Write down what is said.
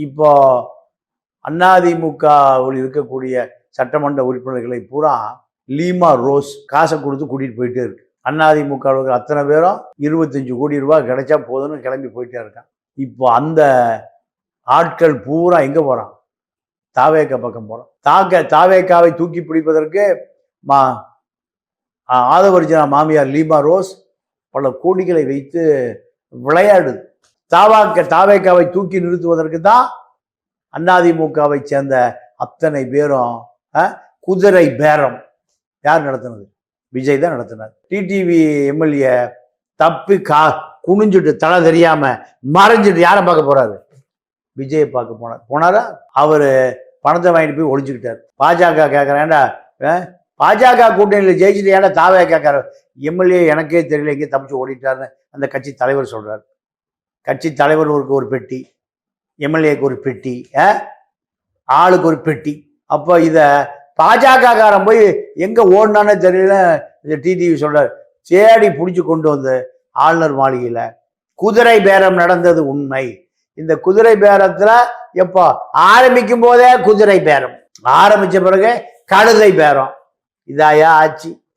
இப்போ அதிமுகவில் இருக்கக்கூடிய சட்டமன்ற உறுப்பினர்களை பூரா லீமா ரோஸ் காசை கொடுத்து கூட்டிகிட்டு போயிட்டே இருக்கு. அதிமுக அத்தனை பேரும் 25 கோடி ரூபாய் கிடைச்சா போதும்னு கிளம்பி போயிட்டே இருக்கான். இப்போ அந்த ஆட்கள் பூரா எங்கே போகிறான்? தாவேக்கா பக்கம் போகிறான். தாவேக்காவை தூக்கி பிடிப்பதற்கு ஆதவர்ஜனா மாமியார் லீமா ரோஸ் பல கோடிகளை வைத்து விளையாடுது. தாவேக்காவை தூக்கி நிறுத்துவதற்கு தான் அதிமுகவை சேர்ந்த அத்தனை பேரும் குதிரை பேரம். யார் நடத்தினது? விஜய் தான் நடத்தினார். டிடிவி எம்எல்ஏ தப்பி குனிஞ்சுட்டு தலை தெரியாம மறைஞ்சிட்டு யாரை பார்க்க போறாரு? விஜயை பார்க்க போனாரா? அவரு பணத்தை வாங்கிட்டு போய் ஒழிச்சுக்கிட்டார். பாஜக கேட்கறேன்டா, பாஜக கூட்டணியில் ஜெயிச்சுட்டு ஏன்டா தாவே கேட்கற? எம்எல்ஏ எனக்கே தெரியல, எங்கே தப்பிச்சு ஓடிட்டாருன்னு அந்த கட்சி தலைவர் சொல்றாரு. கட்சி தலைவருக்கு ஒரு பெட்டி, எம்எல்ஏக்கு ஒரு பெட்டி, ஆளுக்கு ஒரு பெட்டி. அப்போ இதை பாஜகக்காரன் போய் எங்க ஓடினான்னு தெரியல. டிடிவி சொல்றாரு, தேடி பிடிச்சி கொண்டு வந்து ஆளுநர் மாளிகையில குதிரை பேரம் நடந்தது உண்மை. இந்த குதிரை பேரத்துல எப்போ ஆரம்பிக்கும் போதே குதிரை பேரம், ஆரம்பிச்ச பிறகு கழுதை பேரம். இதாயா ஆச்சு?